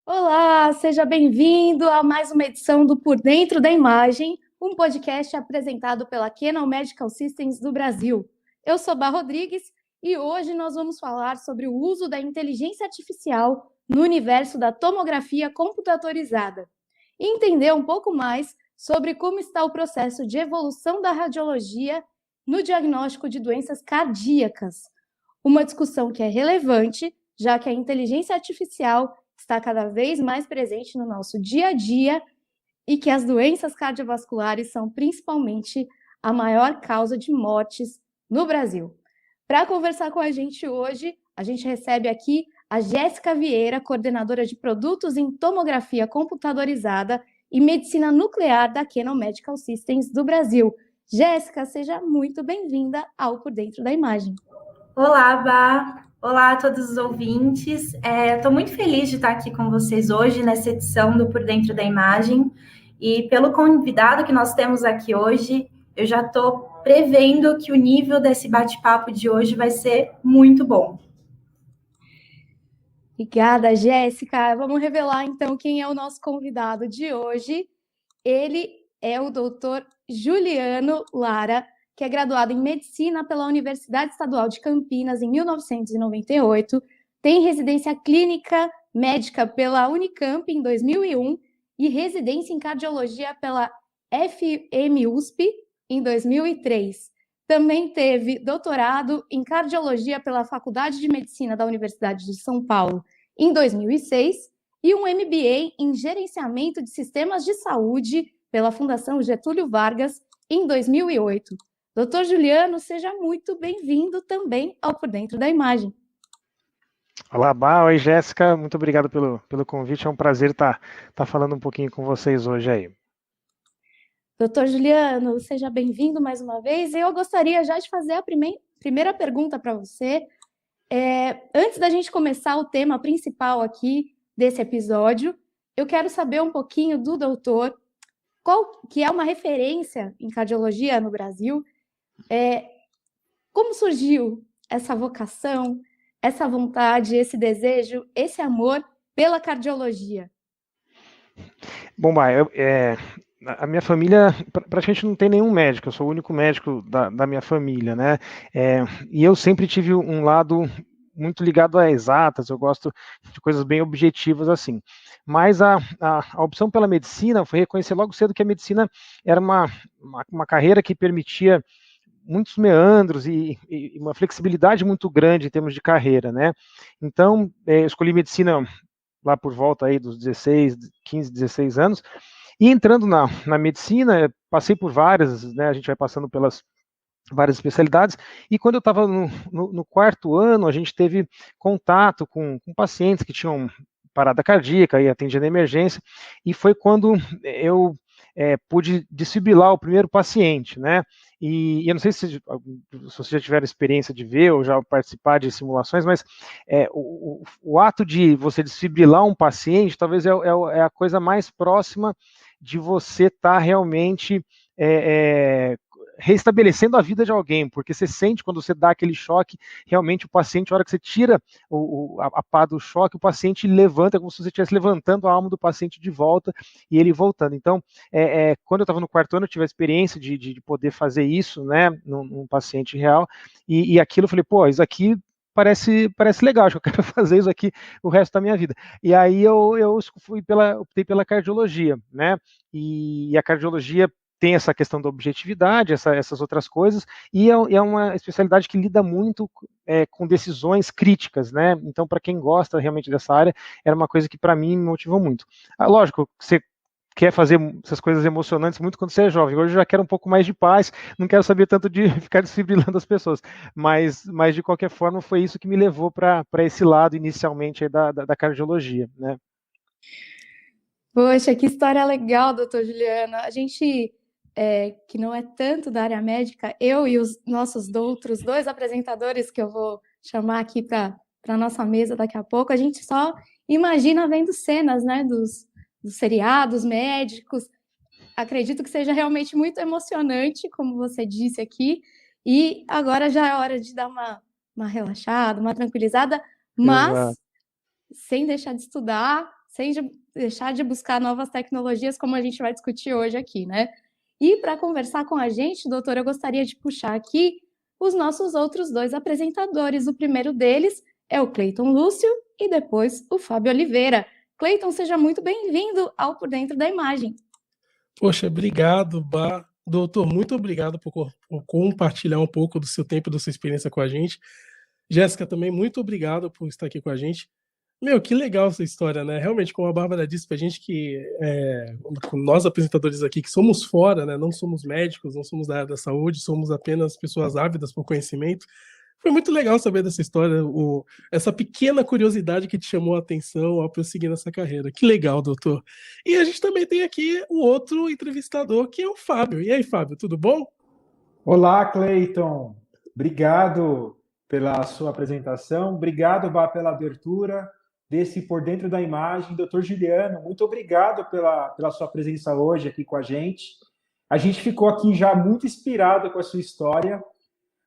Olá, seja bem-vindo a mais uma edição do Por Dentro da Imagem, um podcast apresentado pela Canon Medical Systems do Brasil. Eu sou Bá Rodrigues e hoje nós vamos falar sobre o uso da inteligência artificial no universo da tomografia computadorizada e entender um pouco mais sobre como está o processo de evolução da radiologia no diagnóstico de doenças cardíacas. Uma discussão que é relevante, já que a inteligência artificial está cada vez mais presente no nosso dia a dia e que as doenças cardiovasculares são principalmente a maior causa de mortes no Brasil. Para conversar com a gente hoje, a gente recebe aqui a Jéssica Vieira, coordenadora de produtos em tomografia computadorizada e medicina nuclear da Canon Medical Systems do Brasil. Jéssica, seja muito bem-vinda ao Por Dentro da Imagem. Olá, Bá. Olá a todos os ouvintes. Estou muito feliz de estar aqui com vocês hoje nessa edição do Por Dentro da Imagem. E pelo convidado que nós temos aqui hoje, eu já estou prevendo que o nível desse bate-papo de hoje vai ser muito bom. Obrigada, Jéssica. Vamos revelar então quem é o nosso convidado de hoje. Ele é o doutor Juliano Lara, que é graduado em Medicina pela Universidade Estadual de Campinas em 1998, tem residência clínica médica pela Unicamp em 2001 e residência em cardiologia pela FMUSP em 2003. Também teve doutorado em cardiologia pela Faculdade de Medicina da Universidade de São Paulo em 2006 e um MBA em gerenciamento de sistemas de saúde pela Fundação Getúlio Vargas em 2008. Doutor Juliano, seja muito bem-vindo também ao Por Dentro da Imagem. Olá, Bá. Oi, Jéssica. Muito obrigado pelo convite. É um prazer estar falando um pouquinho com vocês hoje aí. Doutor Juliano, seja bem-vindo mais uma vez. Eu gostaria já de fazer a primeira pergunta para você. Antes da gente começar o tema principal aqui desse episódio, eu quero saber um pouquinho do doutor, qual que é uma referência em cardiologia no Brasil. Como surgiu essa vocação, essa vontade, esse desejo, esse amor pela cardiologia? Bom, Bá, a minha família praticamente não tem nenhum médico, eu sou o único médico da minha família, né? E eu sempre tive um lado muito ligado a exatas, eu gosto de coisas bem objetivas assim. Mas a opção pela medicina foi reconhecer logo cedo que a medicina era uma carreira que permitia muitos meandros e uma flexibilidade muito grande em termos de carreira, né? Então, eu escolhi medicina lá por volta aí dos 16, 15, 16 anos, e entrando na medicina, passei por várias, né, a gente vai passando pelas várias especialidades, e quando eu estava no quarto ano, a gente teve contato com pacientes que tinham parada cardíaca e atendia na emergência, e foi quando eu pude desfibrilar o primeiro paciente, né? E eu não sei se vocês já tiveram experiência de ver ou já participar de simulações, mas o ato de você desfibrilar um paciente talvez é a coisa mais próxima de você estar realmente restabelecendo a vida de alguém, porque você sente quando você dá aquele choque, realmente o paciente, a hora que você tira a pá do choque, o paciente levanta, como se você estivesse levantando a alma do paciente de volta e ele voltando. Então, quando eu estava no quarto ano, eu tive a experiência de poder fazer isso, né, num paciente real, e aquilo eu falei, pô, isso aqui parece legal, acho que eu quero fazer isso aqui o resto da minha vida. E aí eu optei pela cardiologia, né, e a cardiologia tem essa questão da objetividade, essas outras coisas, e é uma especialidade que lida muito com decisões críticas, né? Então, para quem gosta realmente dessa área, era uma coisa que para mim me motivou muito. Lógico, você quer fazer essas coisas emocionantes muito quando você é jovem. Hoje eu já quero um pouco mais de paz, não quero saber tanto de ficar desfibrilando as pessoas, mas de qualquer forma foi isso que me levou para esse lado inicialmente aí da cardiologia, né? Poxa, que história legal, doutor Juliano. A gente, que não é tanto da área médica, eu e os nossos outros dois apresentadores, que eu vou chamar aqui para a nossa mesa daqui a pouco, a gente só imagina vendo cenas, né, dos seriados médicos. Acredito que seja realmente muito emocionante, como você disse aqui, e agora já é hora de dar uma relaxada, uma tranquilizada, mas Exato. sem deixar de estudar, sem deixar de buscar novas tecnologias, como a gente vai discutir hoje aqui, né? E para conversar com a gente, doutor, eu gostaria de puxar aqui os nossos outros dois apresentadores. O primeiro deles é o Cleiton Lúcio e depois o Fábio Oliveira. Cleiton, seja muito bem-vindo ao Por Dentro da Imagem. Poxa, obrigado, Bá. Doutor, muito obrigado por compartilhar um pouco do seu tempo e da sua experiência com a gente. Jéssica, também muito obrigado por estar aqui com a gente. Meu, que legal essa história, né? Realmente, como a Bárbara disse pra gente que nós apresentadores aqui que somos fora, né? Não somos médicos, não somos da área da saúde, somos apenas pessoas ávidas por conhecimento. Foi muito legal saber dessa história, essa pequena curiosidade que te chamou a atenção ao prosseguir nessa carreira. Que legal, doutor. E a gente também tem aqui o outro entrevistador, que é o Fábio. E aí, Fábio, tudo bom? Olá, Cleiton. Obrigado pela sua apresentação. Obrigado, Bá, pela abertura desse Por Dentro da Imagem. Doutor Juliano, muito obrigado pela sua presença hoje aqui com a gente. A gente ficou aqui já muito inspirado com a sua história,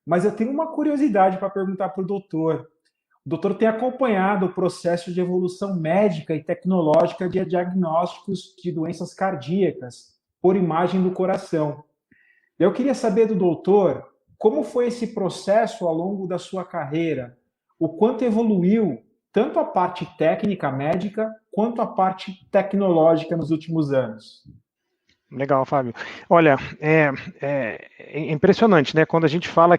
mas eu tenho uma curiosidade para perguntar para o doutor. O doutor tem acompanhado o processo de evolução médica e tecnológica de diagnósticos de doenças cardíacas por imagem do coração. Eu queria saber do doutor como foi esse processo ao longo da sua carreira, o quanto evoluiu tanto a parte técnica médica quanto a parte tecnológica nos últimos anos. Legal, Fábio. Olha, é impressionante, né? Quando a gente fala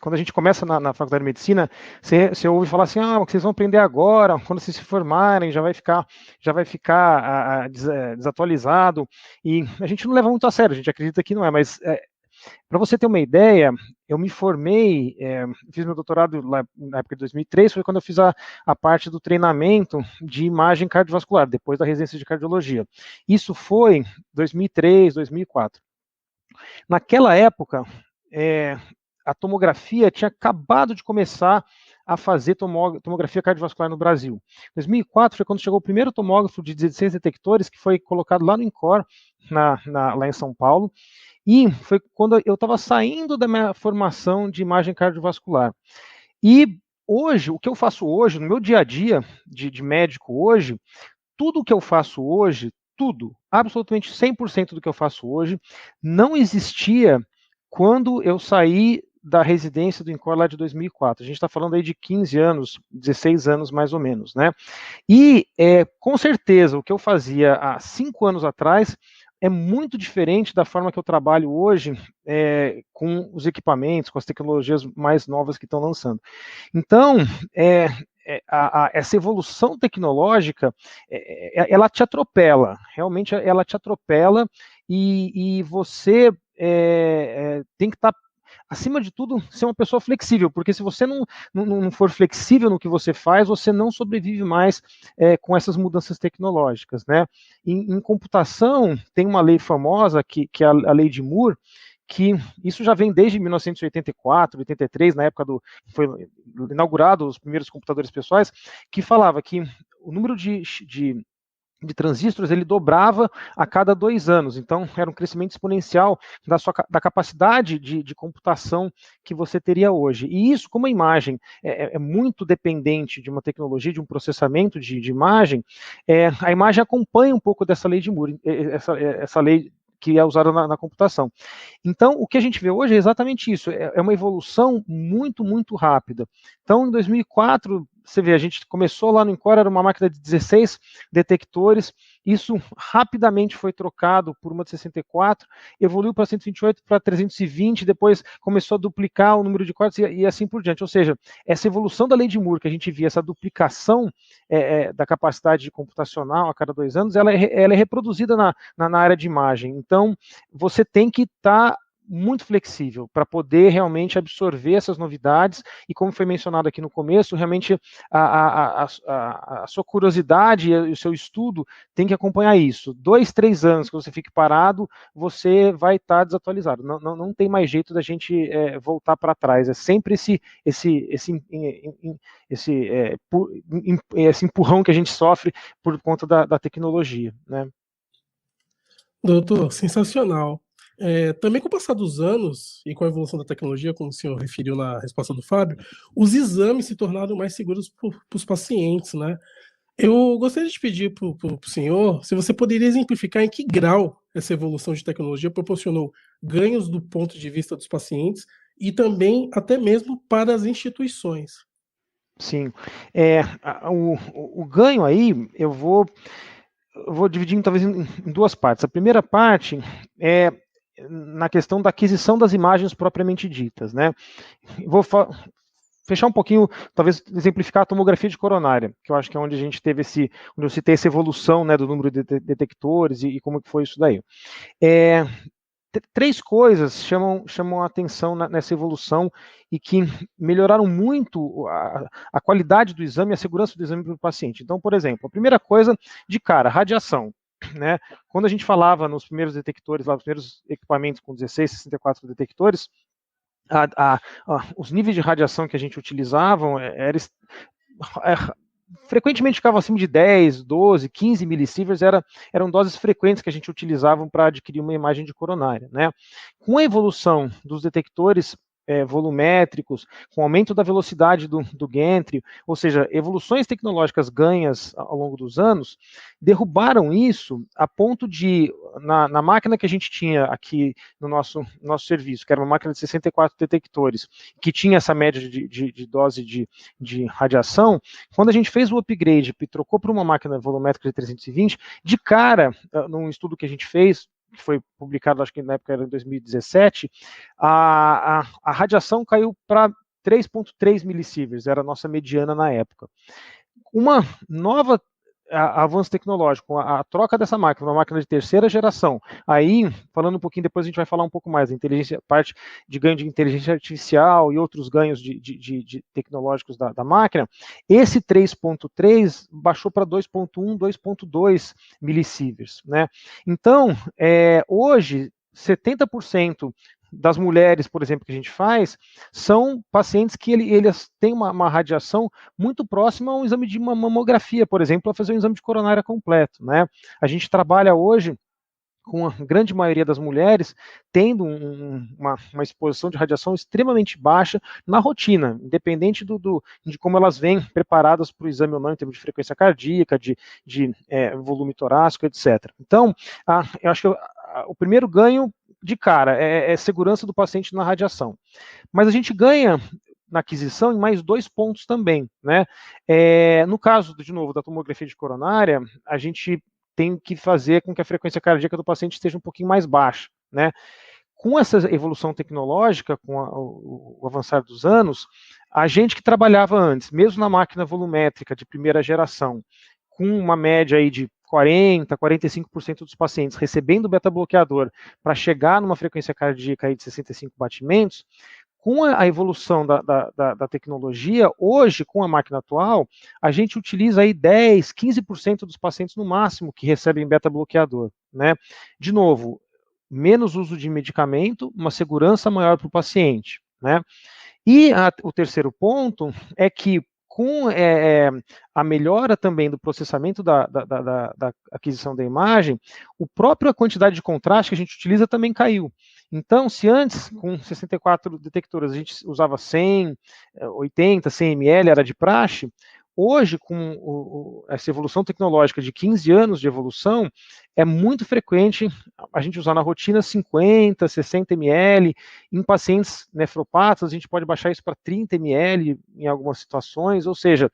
quando a gente começa na faculdade de medicina, você ouve falar assim, o que vocês vão aprender agora, quando vocês se formarem, já vai ficar desatualizado, e a gente não leva muito a sério, a gente acredita que não é, mas para você ter uma ideia, eu me formei, fiz meu doutorado lá na época de 2003, foi quando eu fiz a parte do treinamento de imagem cardiovascular, depois da residência de cardiologia. Isso foi 2003, 2004. Naquela época, a tomografia tinha acabado de começar a fazer tomografia cardiovascular no Brasil. 2004 foi quando chegou o primeiro tomógrafo de 16 detectores, que foi colocado lá no INCOR, lá em São Paulo, e foi quando eu estava saindo da minha formação de imagem cardiovascular. E hoje, o que eu faço hoje, no meu dia a dia de médico hoje, tudo o que eu faço hoje, tudo, absolutamente 100% do que eu faço hoje, não existia quando eu saí da residência do INCOR lá de 2004. A gente está falando aí de 15 anos, 16 anos mais ou menos, né? E, com certeza, o que eu fazia há 5 anos atrás é muito diferente da forma que eu trabalho hoje com os equipamentos, com as tecnologias mais novas que estão lançando. Então, essa evolução tecnológica, ela te atropela, realmente ela te atropela, e você tem que estar, acima de tudo, ser uma pessoa flexível, porque se você não for flexível no que você faz, você não sobrevive mais com essas mudanças tecnológicas, né? Em computação, tem uma lei famosa, que é a lei de Moore, que isso já vem desde 1984, 83, na época foi inaugurado os primeiros computadores pessoais, que falava que o número de transistores, ele dobrava a cada 2 anos, então era um crescimento exponencial da capacidade de computação que você teria hoje. E isso, como a imagem é muito dependente de uma tecnologia, de um processamento de imagem, a imagem acompanha um pouco dessa lei de Moore, essa lei que é usada na computação. Então, o que a gente vê hoje é exatamente isso, é uma evolução muito, muito rápida. Então, em 2004, você vê, a gente começou lá no INCOR, era uma máquina de 16 detectores, isso rapidamente foi trocado por uma de 64, evoluiu para 128, para 320, depois começou a duplicar o número de cortes e assim por diante. Ou seja, essa evolução da lei de Moore que a gente via, essa duplicação da capacidade computacional a cada 2 anos, ela é reproduzida na área de imagem. Então, você tem que estar muito flexível para poder realmente absorver essas novidades, e como foi mencionado aqui no começo, realmente a sua curiosidade e o seu estudo tem que acompanhar isso. 2, 3 anos que você fique parado, você vai estar desatualizado. Não tem mais jeito da gente voltar para trás. É sempre esse empurrão que a gente sofre por conta da tecnologia, né? Doutor, sensacional. Também com o passar dos anos e com a evolução da tecnologia, como o senhor referiu na resposta do Fábio, os exames se tornaram mais seguros para os pacientes, né? Eu gostaria de pedir para o senhor se você poderia exemplificar em que grau essa evolução de tecnologia proporcionou ganhos do ponto de vista dos pacientes e também até mesmo para as instituições. Sim. O ganho aí, eu vou dividir talvez em duas partes. A primeira parte é na questão da aquisição das imagens propriamente ditas, né? Vou fechar um pouquinho, talvez exemplificar a tomografia de coronária, que eu acho que é onde a gente teve onde eu citei essa evolução, né, do número de detectores e como que foi isso daí. Três coisas chamam a atenção nessa evolução e que melhoraram muito a qualidade do exame e a segurança do exame para o paciente. Então, por exemplo, a primeira coisa, de cara, radiação. Né? Quando a gente falava nos primeiros detectores, lá, nos primeiros equipamentos com 16, 64 detectores, os níveis de radiação que a gente utilizava frequentemente ficavam acima de 10, 12, 15 millisieverts, eram doses frequentes que a gente utilizava para adquirir uma imagem de coronária. Né? Com a evolução dos detectores volumétricos, com o aumento da velocidade do gantry, ou seja, evoluções tecnológicas ganhas ao longo dos anos, derrubaram isso a ponto de, na máquina que a gente tinha aqui no nosso serviço, que era uma máquina de 64 detectores, que tinha essa média de dose de radiação, quando a gente fez o upgrade e trocou para uma máquina volumétrica de 320, de cara, num estudo que a gente fez, que foi publicado, acho que na época era em 2017, a radiação caiu para 3,3 millisieverts, era a nossa mediana na época. Uma nova avanço tecnológico, a troca dessa máquina, uma máquina de terceira geração, aí, falando um pouquinho, depois a gente vai falar um pouco mais da inteligência, parte de ganho de inteligência artificial e outros ganhos de tecnológicos da máquina, esse 3.3 baixou para 2.1, 2.2 millisieverts, né? Então, hoje, 70% das mulheres, por exemplo, que a gente faz, são pacientes que eles têm uma radiação muito próxima a um exame de uma mamografia, por exemplo, a fazer um exame de coronária completo, né? A gente trabalha hoje com a grande maioria das mulheres tendo uma exposição de radiação extremamente baixa na rotina, independente de como elas vêm preparadas para o exame ou não, em termos de frequência cardíaca, de volume torácico, etc. Então, eu acho que o primeiro ganho de cara é segurança do paciente na radiação. Mas a gente ganha na aquisição em mais 2 pontos também, né? No caso, de novo, da tomografia de coronária, a gente tem que fazer com que a frequência cardíaca do paciente esteja um pouquinho mais baixa, né? Com essa evolução tecnológica, com o avançar dos anos, a gente que trabalhava antes, mesmo na máquina volumétrica de primeira geração, com uma média aí de 40%, 45% dos pacientes recebendo beta-bloqueador para chegar numa frequência cardíaca aí de 65 batimentos, com a evolução da tecnologia, hoje, com a máquina atual, a gente utiliza aí 10%, 15% dos pacientes no máximo que recebem beta-bloqueador, né? De novo, menos uso de medicamento, uma segurança maior para o paciente, né? E o terceiro ponto é que com a melhora também do processamento da aquisição da imagem, a própria quantidade de contraste que a gente utiliza também caiu. Então, se antes, com 64 detectores, a gente usava 100, 80, 100 ml, era de praxe, hoje, com essa evolução tecnológica de 15 anos de evolução, é muito frequente a gente usar na rotina 50, 60 ml. Em pacientes nefropatas, a gente pode baixar isso para 30 ml em algumas situações. Ou seja,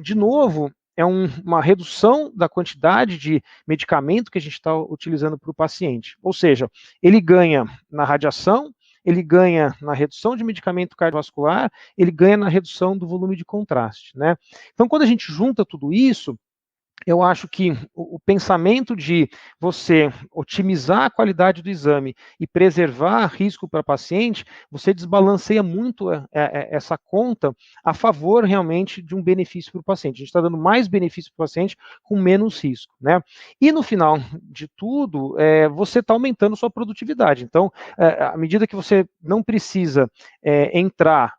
de novo, é uma redução da quantidade de medicamento que a gente está utilizando para o paciente. Ou seja, ele ganha na radiação, ele ganha na redução de medicamento cardiovascular, ele ganha na redução do volume de contraste, né? Então, quando a gente junta tudo isso, eu acho que o pensamento de você otimizar a qualidade do exame e preservar risco para paciente, você desbalanceia muito essa conta a favor realmente de um benefício para o paciente. A gente está dando mais benefício para o paciente com menos risco, né? E no final de tudo, você está aumentando sua produtividade. Então, à medida que você não precisa entrar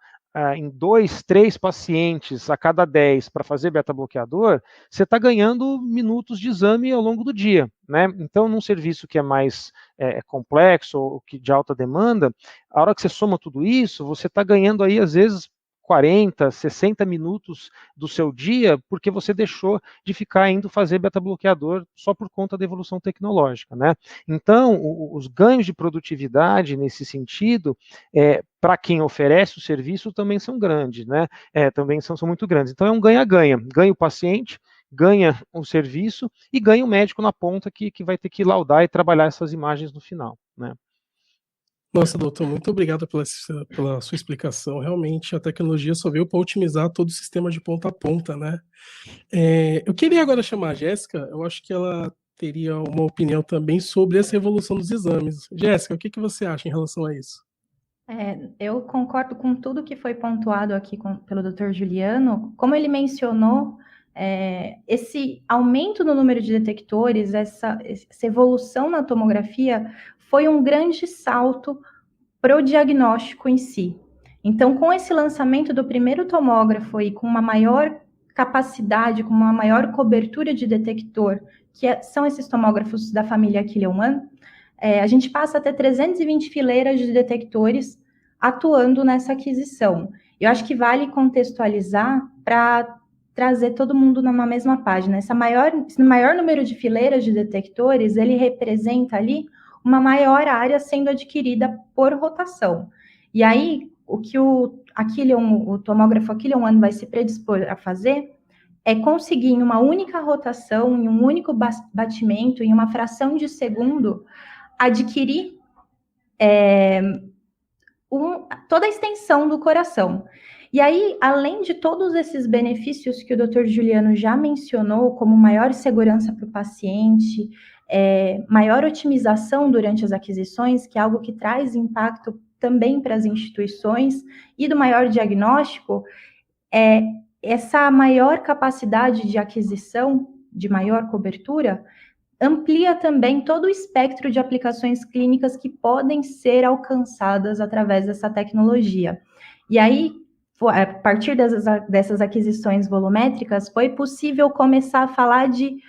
em 2, 3 pacientes a cada 10 para fazer beta-bloqueador, você está ganhando minutos de exame ao longo do dia, né? Então, num serviço que é mais complexo ou que de alta demanda, a hora que você soma tudo isso, você está ganhando aí, às vezes, 40, 60 minutos do seu dia porque você deixou de ficar indo fazer beta-bloqueador só por conta da evolução tecnológica, né? Então, os ganhos de produtividade nesse sentido, para quem oferece o serviço, também são grandes, né? Também são muito grandes. Então, é um ganha-ganha. Ganha o paciente, ganha o serviço e ganha o médico na ponta que vai ter que laudar e trabalhar essas imagens no final, né? Nossa, doutor, muito obrigado pela sua explicação. Realmente, a tecnologia só veio para otimizar todo o sistema de ponta a ponta, né? Eu queria agora chamar a Jéssica, eu acho que ela teria uma opinião também sobre essa evolução dos exames. Jéssica, o que você acha em relação a isso? Eu concordo com tudo que foi pontuado aqui pelo Dr. Juliano. Como ele mencionou, esse aumento no número de detectores, essa evolução na tomografia, foi um grande salto para o diagnóstico em si. Então, com esse lançamento do primeiro tomógrafo e com uma maior capacidade, com uma maior cobertura de detector, são esses tomógrafos da família Aquilion One, a gente passa a ter 320 fileiras de detectores atuando nessa aquisição. Eu acho que vale contextualizar para trazer todo mundo numa mesma página. Esse maior número de fileiras de detectores, ele representa ali uma maior área sendo adquirida por rotação. E aí, o que o tomógrafo Aquilion One vai se predispor a fazer é conseguir em uma única rotação, em um único batimento, em uma fração de segundo, adquirir toda a extensão do coração. E aí, além de todos esses benefícios que o Dr. Juliano já mencionou, como maior segurança para o paciente, maior otimização durante as aquisições, que é algo que traz impacto também para as instituições, e do maior diagnóstico, essa maior capacidade de aquisição, de maior cobertura, amplia também todo o espectro de aplicações clínicas que podem ser alcançadas através dessa tecnologia. E aí, a partir dessas aquisições volumétricas, foi possível começar a falar de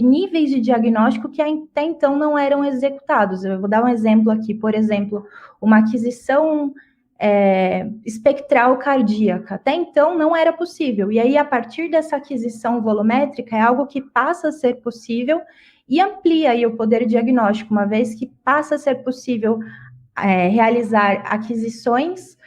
níveis de diagnóstico que até então não eram executados. Eu vou dar um exemplo aqui, por exemplo, uma aquisição espectral cardíaca. Até então não era possível. E aí, a partir dessa aquisição volumétrica, é algo que passa a ser possível e amplia aí o poder diagnóstico, uma vez que passa a ser possível realizar aquisições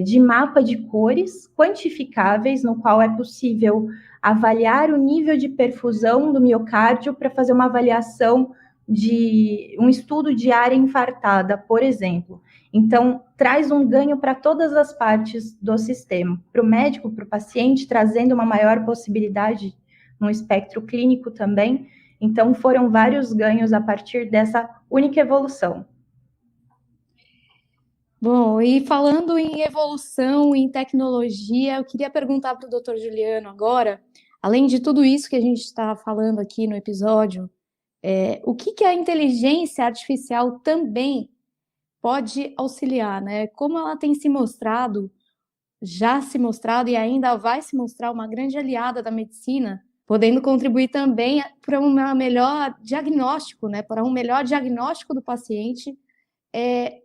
de mapa de cores quantificáveis, no qual é possível avaliar o nível de perfusão do miocárdio para fazer uma avaliação de um estudo de área infartada, por exemplo. Então, traz um ganho para todas as partes do sistema, para o médico, para o paciente, trazendo uma maior possibilidade no espectro clínico também. Então, foram vários ganhos a partir dessa única evolução. Bom, e falando em evolução, em tecnologia, eu queria perguntar para o Dr. Juliano agora, além de tudo isso que a gente está falando aqui no episódio, o que a inteligência artificial também pode auxiliar, né? Como ela tem já se mostrado e ainda vai se mostrar uma grande aliada da medicina, podendo contribuir também para um melhor diagnóstico, né? Para um melhor diagnóstico do paciente.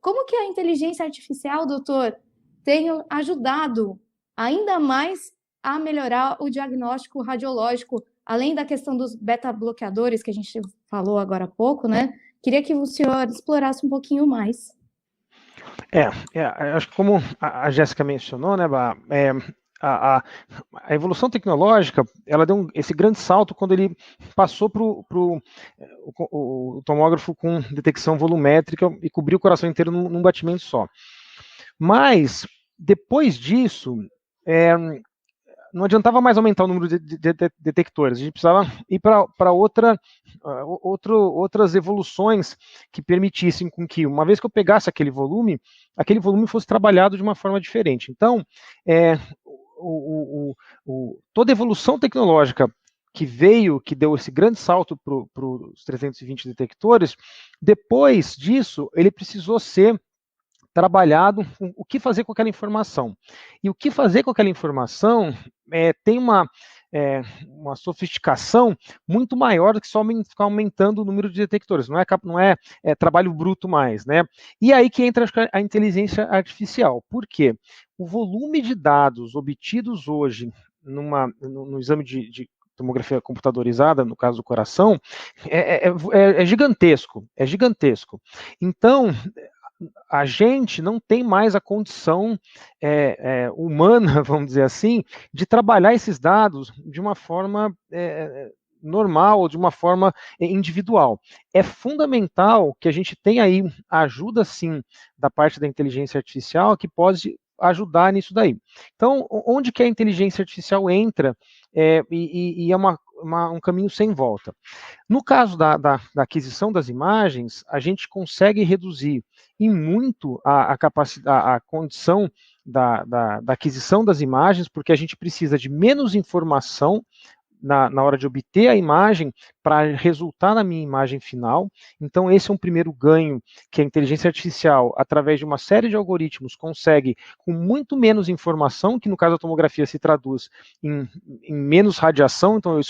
Como que a inteligência artificial, doutor, tem ajudado ainda mais a melhorar o diagnóstico radiológico, além da questão dos beta-bloqueadores que a gente falou agora há pouco, né? Queria que o senhor explorasse um pouquinho mais. Acho que como a Jéssica mencionou, né, Bá, a evolução tecnológica, ela deu esse grande salto quando ele passou para o tomógrafo com detecção volumétrica e cobriu o coração inteiro num batimento só. Mas, depois disso, não adiantava mais aumentar o número de detectores, a gente precisava ir para outras evoluções que permitissem com que, uma vez que eu pegasse aquele volume fosse trabalhado de uma forma diferente. Então, toda a evolução tecnológica que deu esse grande salto para os 320 detectores, depois disso, ele precisou ser trabalhado o que fazer com aquela informação. E o que fazer com aquela informação tem uma sofisticação muito maior do que só ficar aumentando o número de detectores, não é trabalho bruto mais, né? E aí que entra a inteligência artificial. Por quê? O volume de dados obtidos hoje no exame de tomografia computadorizada, no caso do coração, é gigantesco, é gigantesco. Então, a gente não tem mais a condição humana, vamos dizer assim, de trabalhar esses dados de uma forma normal, de uma forma individual. É fundamental que a gente tenha aí a ajuda, sim, da parte da inteligência artificial, que pode ajudar nisso daí. Então, onde que a inteligência artificial entra e é um caminho sem volta? No caso da aquisição das imagens, a gente consegue reduzir em muito a condição da aquisição das imagens, porque a gente precisa de menos informação na hora de obter a imagem para resultar na minha imagem final. Então, esse é um primeiro ganho que a inteligência artificial, através de uma série de algoritmos, consegue com muito menos informação, que no caso da tomografia se traduz em menos radiação. Então,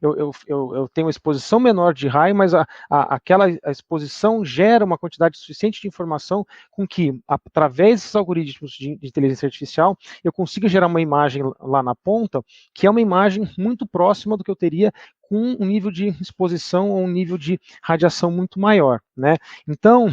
eu tenho uma exposição menor de raio, mas aquela exposição gera uma quantidade suficiente de informação com que, através desses algoritmos de inteligência artificial, eu consiga gerar uma imagem lá na ponta, que é uma imagem muito próxima do que eu teria com um nível de exposição ou um nível de radiação muito maior, né? Então,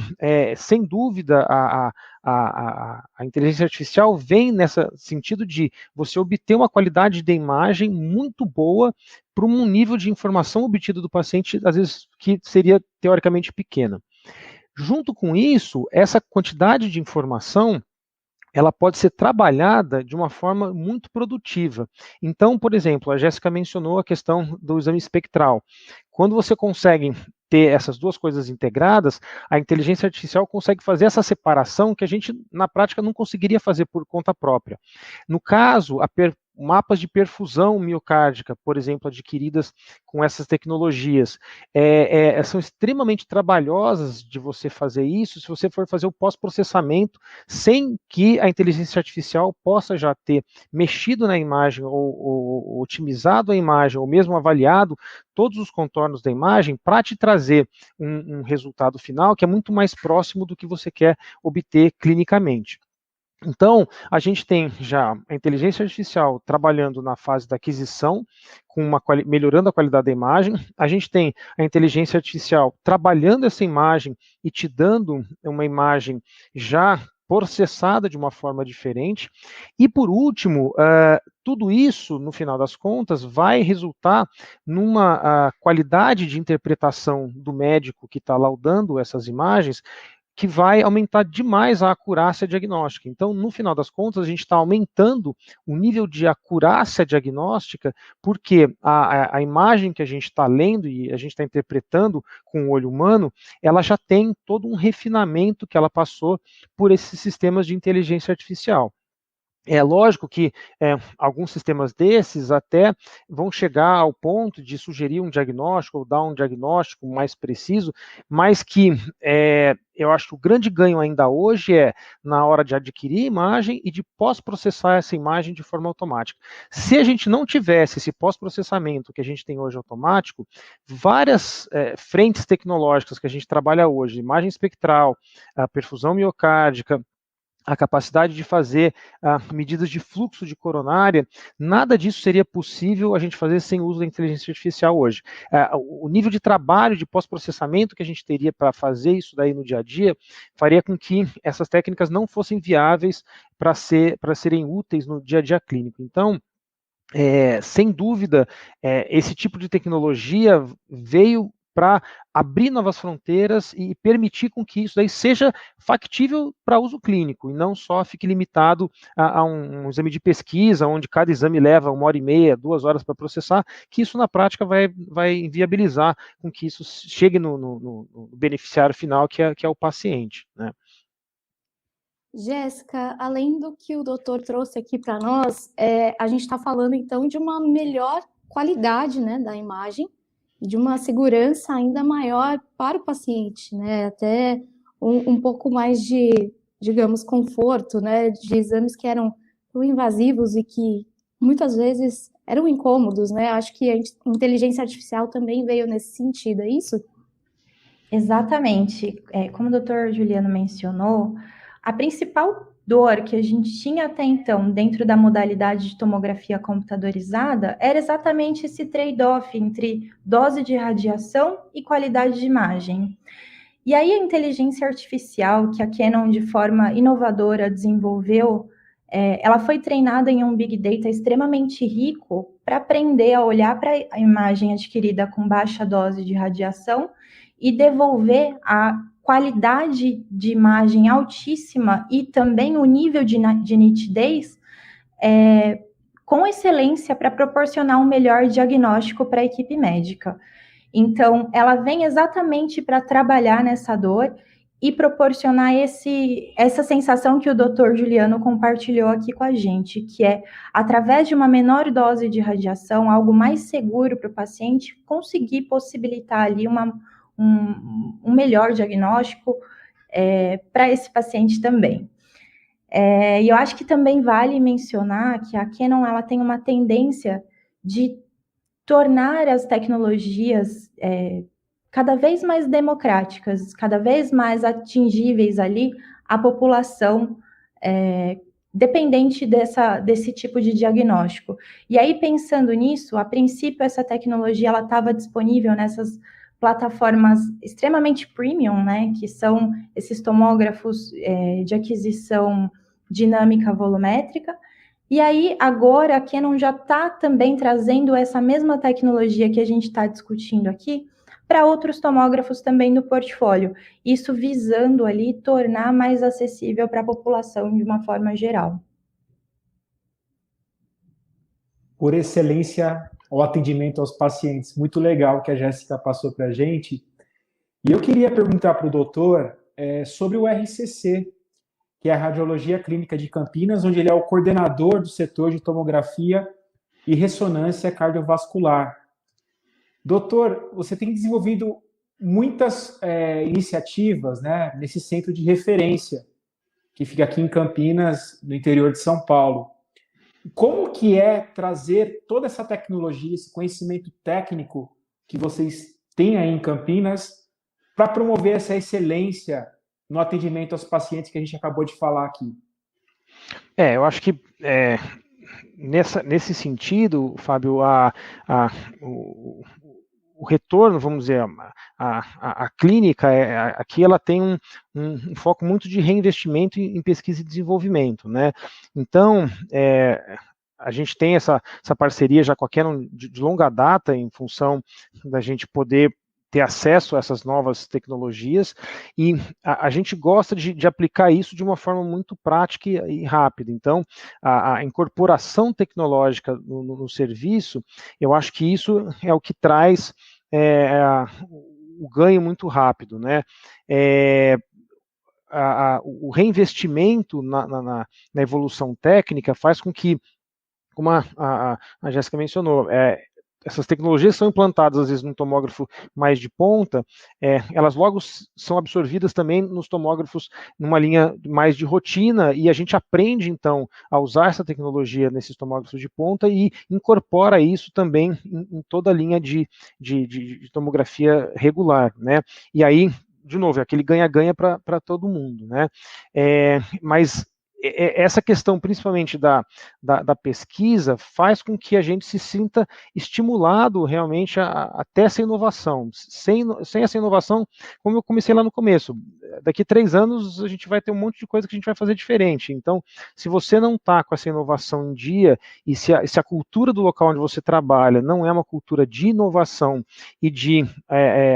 sem dúvida, a inteligência artificial vem nesse sentido de você obter uma qualidade de imagem muito boa para um nível de informação obtido do paciente, às vezes, que seria teoricamente pequena. Junto com isso, essa quantidade de informação ela pode ser trabalhada de uma forma muito produtiva. Então, por exemplo, a Jéssica mencionou a questão do exame espectral. Quando você consegue ter essas duas coisas integradas, a inteligência artificial consegue fazer essa separação que a gente, na prática, não conseguiria fazer por conta própria. No caso, mapas de perfusão miocárdica, por exemplo, adquiridas com essas tecnologias, são extremamente trabalhosas de você fazer isso, se você for fazer o pós-processamento, sem que a inteligência artificial possa já ter mexido na imagem, ou otimizado a imagem, ou mesmo avaliado todos os contornos da imagem, para te trazer um resultado final que é muito mais próximo do que você quer obter clinicamente. Então, a gente tem já a inteligência artificial trabalhando na fase da aquisição, melhorando a qualidade da imagem. A gente tem a inteligência artificial trabalhando essa imagem e te dando uma imagem já processada de uma forma diferente. E, por último, tudo isso, no final das contas, vai resultar numa qualidade de interpretação do médico que está laudando essas imagens, que vai aumentar demais a acurácia diagnóstica. Então, no final das contas, a gente está aumentando o nível de acurácia diagnóstica, porque a imagem que a gente está lendo e a gente está interpretando com o olho humano, ela já tem todo um refinamento que ela passou por esses sistemas de inteligência artificial. É lógico que alguns sistemas desses até vão chegar ao ponto de sugerir um diagnóstico ou dar um diagnóstico mais preciso, mas que eu acho que o grande ganho ainda hoje é na hora de adquirir a imagem e de pós-processar essa imagem de forma automática. Se a gente não tivesse esse pós-processamento que a gente tem hoje automático, várias frentes tecnológicas que a gente trabalha hoje, imagem espectral, a perfusão miocárdica, a capacidade de fazer medidas de fluxo de coronária, nada disso seria possível a gente fazer sem o uso da inteligência artificial hoje. O nível de trabalho, de pós-processamento que a gente teria para fazer isso daí no dia a dia, faria com que essas técnicas não fossem viáveis para serem úteis no dia a dia clínico. Então, sem dúvida, esse tipo de tecnologia veio para abrir novas fronteiras e permitir com que isso daí seja factível para uso clínico, e não só fique limitado a um exame de pesquisa, onde cada exame leva 1h30, 2 horas para processar, que isso na prática vai inviabilizar com que isso chegue no beneficiário final, que é o paciente, né? Jéssica, além do que o doutor trouxe aqui para nós, a gente está falando então de uma melhor qualidade, né, da imagem, de uma segurança ainda maior para o paciente, né? Até um pouco mais de, digamos, conforto, né? De exames que eram invasivos e que muitas vezes eram incômodos, né? Acho que a inteligência artificial também veio nesse sentido, é isso? Exatamente. Como o doutor Juliano mencionou, a principal dor que a gente tinha até então dentro da modalidade de tomografia computadorizada era exatamente esse trade-off entre dose de radiação e qualidade de imagem. E aí a inteligência artificial que a Canon de forma inovadora desenvolveu, ela foi treinada em um Big Data extremamente rico para aprender a olhar para a imagem adquirida com baixa dose de radiação e devolver a qualidade de imagem altíssima e também o nível de nitidez com excelência para proporcionar um melhor diagnóstico para a equipe médica. Então, ela vem exatamente para trabalhar nessa dor e proporcionar essa sensação que o Dr. Juliano compartilhou aqui com a gente, que é, através de uma menor dose de radiação, algo mais seguro para o paciente, conseguir possibilitar ali um melhor diagnóstico para esse paciente também. E eu acho que também vale mencionar que a Canon ela tem uma tendência de tornar as tecnologias cada vez mais democráticas, cada vez mais atingíveis ali à população dependente desse tipo de diagnóstico. E aí, pensando nisso, a princípio essa tecnologia ela estava disponível nessas plataformas extremamente premium, né, que são esses tomógrafos de aquisição dinâmica volumétrica. E aí, agora, a Canon já está também trazendo essa mesma tecnologia que a gente está discutindo aqui para outros tomógrafos também no portfólio. Isso visando ali tornar mais acessível para a população de uma forma geral. Por excelência ao atendimento aos pacientes. Muito legal que a Jéssica passou para a gente. E eu queria perguntar para o doutor sobre o RCC, que é a Radiologia Clínica de Campinas, onde ele é o coordenador do setor de tomografia e ressonância cardiovascular. Doutor, você tem desenvolvido muitas iniciativas, né, nesse centro de referência, que fica aqui em Campinas, no interior de São Paulo. Como que é trazer toda essa tecnologia, esse conhecimento técnico que vocês têm aí em Campinas para promover essa excelência no atendimento aos pacientes que a gente acabou de falar aqui? Eu acho que nesse sentido, Fábio, o retorno, vamos dizer, a clínica aqui ela tem um foco muito de reinvestimento em pesquisa e desenvolvimento, né? Então, a gente tem essa parceria já com a Canon de longa data, em função da gente poder ter acesso a essas novas tecnologias, e a gente gosta de aplicar isso de uma forma muito prática e rápida. Então, a incorporação tecnológica no serviço, eu acho que isso é o que traz o ganho muito rápido, né? O reinvestimento na evolução técnica faz com que, como a Jéssica mencionou, essas tecnologias são implantadas, às vezes, num tomógrafo mais de ponta, elas logo são absorvidas também nos tomógrafos numa linha mais de rotina, e a gente aprende, então, a usar essa tecnologia nesses tomógrafos de ponta e incorpora isso também em toda a linha de tomografia regular, né? E aí, de novo, é aquele ganha-ganha para todo mundo, né? Mas essa questão, principalmente da pesquisa, faz com que a gente se sinta estimulado realmente a ter essa inovação. Sem essa inovação, como eu comecei lá no começo, daqui 3 anos a gente vai ter um monte de coisa que a gente vai fazer diferente. Então, se você não está com essa inovação em dia, e se a cultura do local onde você trabalha não é uma cultura de inovação e de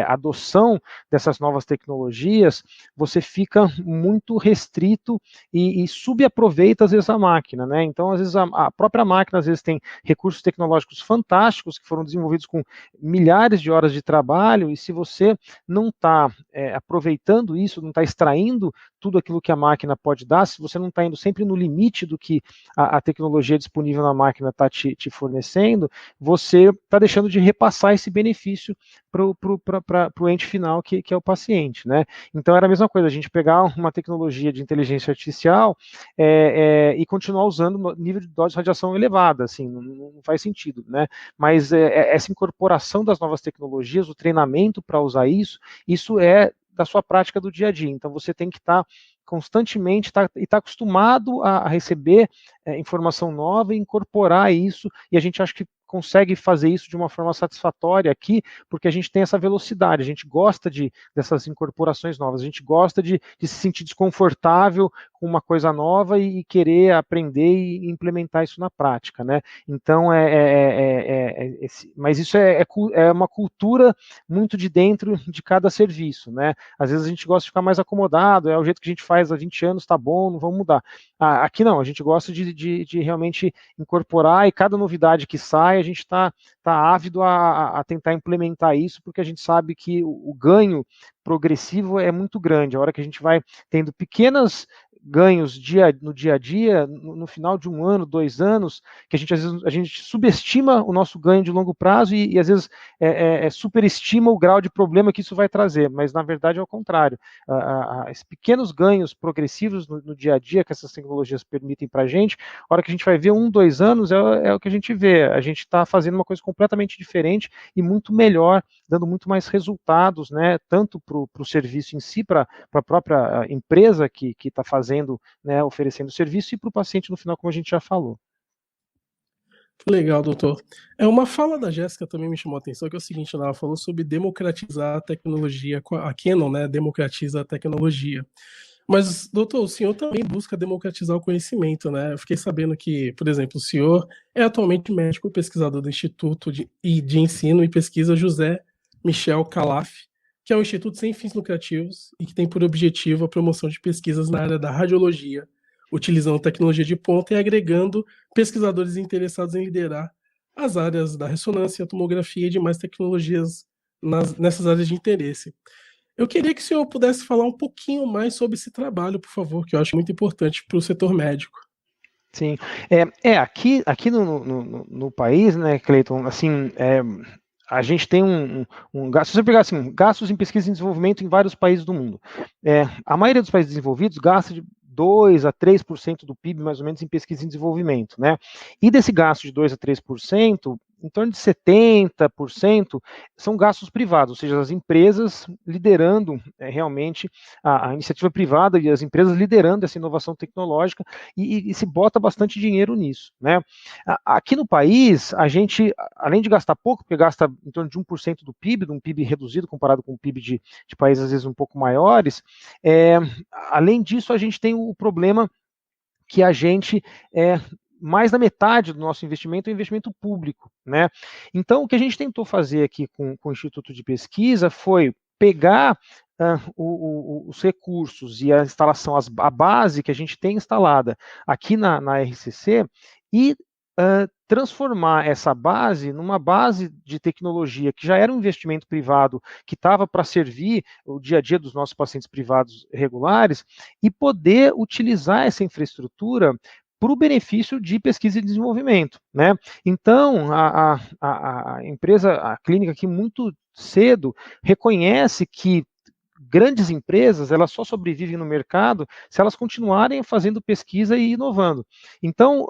adoção dessas novas tecnologias, você fica muito restrito e subaproveita, às vezes, a máquina, né? Então, às vezes, a própria máquina, às vezes, tem recursos tecnológicos fantásticos que foram desenvolvidos com milhares de horas de trabalho, e se você não está aproveitando isso, está extraindo tudo aquilo que a máquina pode dar, se você não está indo sempre no limite do que a tecnologia disponível na máquina está te fornecendo, você está deixando de repassar esse benefício para o ente final, que é o paciente, né? Então era a mesma coisa, a gente pegar uma tecnologia de inteligência artificial e continuar usando no nível de dose de radiação elevada, assim, não faz sentido, né? Mas essa incorporação das novas tecnologias, o treinamento para usar isso é da sua prática do dia a dia. Então você tem que estar constantemente e estar acostumado a receber informação nova e incorporar isso, e a gente acha que consegue fazer isso de uma forma satisfatória aqui, porque a gente tem essa velocidade, a gente gosta dessas incorporações novas, a gente gosta de se sentir desconfortável com uma coisa nova e querer aprender e implementar isso na prática, né? Então, mas isso é uma cultura muito de dentro de cada serviço, né? Às vezes a gente gosta de ficar mais acomodado, é o jeito que a gente faz há 20 anos, tá bom, não vamos mudar. Aqui não, a gente gosta de realmente incorporar, e cada novidade que sai, a gente está ávido a tentar implementar isso, porque a gente sabe que o ganho progressivo é muito grande. A hora que a gente vai tendo pequenas ganhos no dia a dia, no final de 1 ano, 2 anos, que às vezes a gente subestima o nosso ganho de longo prazo e às vezes superestima o grau de problema que isso vai trazer, mas na verdade é o contrário. Esses pequenos ganhos progressivos no dia a dia que essas tecnologias permitem para a gente, a hora que a gente vai ver 1, 2 anos, é o que a gente vê. A gente está fazendo uma coisa completamente diferente e muito melhor, dando muito mais resultados, né, tanto para o serviço em si, para a própria empresa que está fazendo, né, oferecendo o serviço, e para o paciente no final, como a gente já falou. Legal, doutor. Uma fala da Jéssica também me chamou a atenção, que é o seguinte, ela falou sobre democratizar a tecnologia, a Canon, né, democratiza a tecnologia. Mas, doutor, o senhor também busca democratizar o conhecimento, né? Eu fiquei sabendo que, por exemplo, o senhor é atualmente médico e pesquisador do Instituto de Ensino e Pesquisa José Michel Calaf, que é um instituto sem fins lucrativos e que tem por objetivo a promoção de pesquisas na área da radiologia, utilizando tecnologia de ponta e agregando pesquisadores interessados em liderar as áreas da ressonância, tomografia e demais tecnologias nessas áreas de interesse. Eu queria que o senhor pudesse falar um pouquinho mais sobre esse trabalho, por favor, que eu acho muito importante para o setor médico. Sim, aqui no país, né, Cleiton, assim, a gente tem um gasto, se você pegar assim, gastos em pesquisa e desenvolvimento em vários países do mundo, a maioria dos países desenvolvidos gasta de 2 a 3% do PIB, mais ou menos, em pesquisa e desenvolvimento, né? E desse gasto de 2 a 3%, em torno de 70% são gastos privados, ou seja, as empresas liderando realmente a iniciativa privada e as empresas liderando essa inovação tecnológica, e se bota bastante dinheiro nisso, né? Aqui no país, a gente, além de gastar pouco, porque gasta em torno de 1% do PIB, de um PIB reduzido comparado com o PIB de países às vezes um pouco maiores, além disso, a gente tem o problema que a gente mais da metade do nosso investimento é investimento público, né? Então, o que a gente tentou fazer aqui com o Instituto de Pesquisa foi pegar os recursos e a instalação, a base que a gente tem instalada aqui na RCC e transformar essa base numa base de tecnologia que já era um investimento privado que estava para servir o dia a dia dos nossos pacientes privados regulares e poder utilizar essa infraestrutura para o benefício de pesquisa e desenvolvimento, né? Então, a empresa, a clínica aqui muito cedo reconhece que grandes empresas, elas só sobrevivem no mercado se elas continuarem fazendo pesquisa e inovando. Então,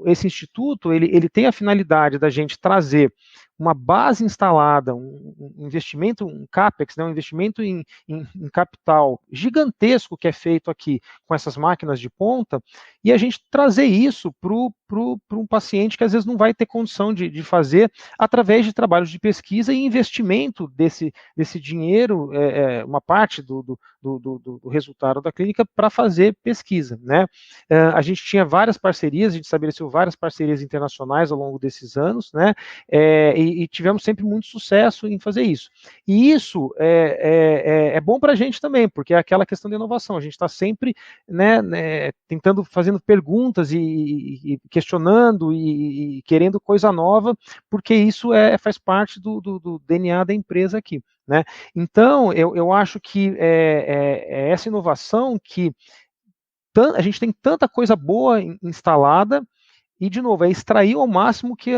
esse instituto, ele tem a finalidade da gente trazer uma base instalada, um investimento, um CAPEX, né, um investimento em capital gigantesco que é feito aqui com essas máquinas de ponta, e a gente trazer isso para um paciente que às vezes não vai ter condição de fazer através de trabalhos de pesquisa e investimento desse dinheiro, uma parte do resultado da clínica para fazer pesquisa, né? A gente tinha várias parcerias, a gente estabeleceu várias parcerias internacionais ao longo desses anos, né? E e tivemos sempre muito sucesso em fazer isso. E isso é bom para a gente também, porque é aquela questão da inovação, a gente está sempre, né, tentando, fazendo perguntas e questionando e querendo coisa nova, porque isso faz parte do DNA da empresa aqui, né? Então, eu acho que essa inovação que a gente tem tanta coisa boa instalada, e, de novo, é extrair ao máximo que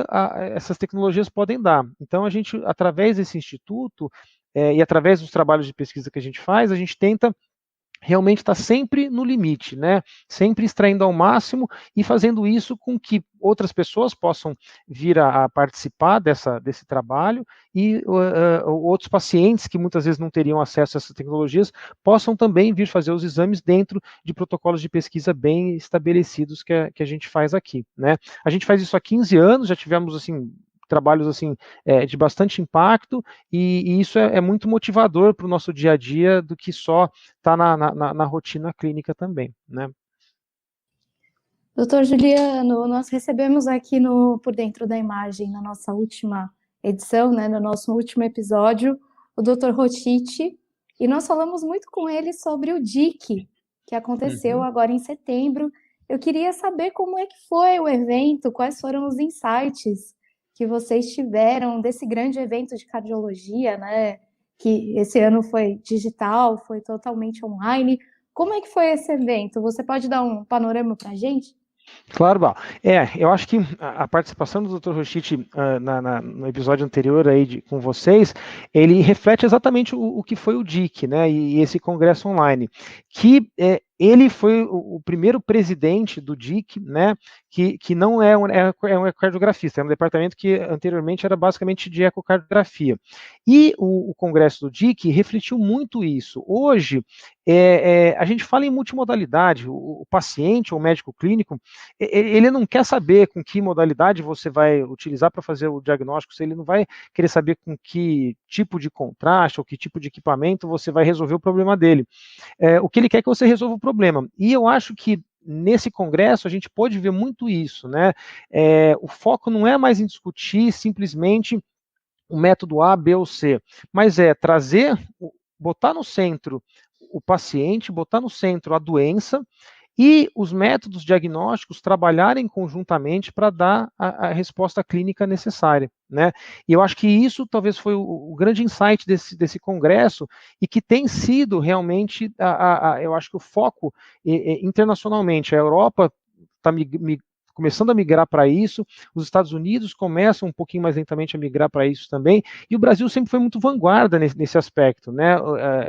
essas tecnologias podem dar. Então, a gente, através desse instituto, e através dos trabalhos de pesquisa que a gente faz, a gente tenta realmente estar sempre no limite, né? Sempre extraindo ao máximo e fazendo isso com que outras pessoas possam vir a participar desse trabalho e outros pacientes que muitas vezes não teriam acesso a essas tecnologias possam também vir fazer os exames dentro de protocolos de pesquisa bem estabelecidos que a gente faz aqui, né? A gente faz isso há 15 anos, já tivemos, assim, trabalhos assim de bastante impacto, e isso é muito motivador para o nosso dia a dia do que só estar na rotina clínica também, né? Doutor Juliano, nós recebemos aqui Por Dentro da Imagem, na nossa última edição, né, no nosso último episódio, o doutor Rotich, e nós falamos muito com ele sobre o DIC, que aconteceu agora em setembro. Eu queria saber como é que foi o evento, quais foram os insights que vocês tiveram desse grande evento de cardiologia, né? Que esse ano foi digital, foi totalmente online. Como é que foi esse evento? Você pode dar um panorama para a gente? Claro, Bal. Eu acho que a participação do Dr. Rotich no episódio anterior aí com vocês, ele reflete exatamente o que foi o DIC, né, e esse congresso online, que ele foi o primeiro presidente do DIC, né, que não é um ecocardiografista, é um departamento que anteriormente era basicamente de ecocardiografia. E o congresso do DIC refletiu muito isso. Hoje, a gente fala em multimodalidade, o paciente ou o médico clínico, ele não quer saber com que modalidade você vai utilizar para fazer o diagnóstico, ele não vai querer saber com que tipo de contraste ou que tipo de equipamento você vai resolver o problema dele. O que ele quer é que você resolva o problema. E eu acho que nesse congresso a gente pôde ver muito isso, né? O foco não é mais em discutir simplesmente o método A, B ou C, mas botar no centro o paciente, botar no centro a doença e os métodos diagnósticos trabalharem conjuntamente para dar a resposta clínica necessária, né? E eu acho que isso talvez foi o grande insight desse congresso e que tem sido realmente, eu acho que o foco internacionalmente. A Europa está começando a migrar para isso, os Estados Unidos começam um pouquinho mais lentamente a migrar para isso também, e o Brasil sempre foi muito vanguarda nesse aspecto, né?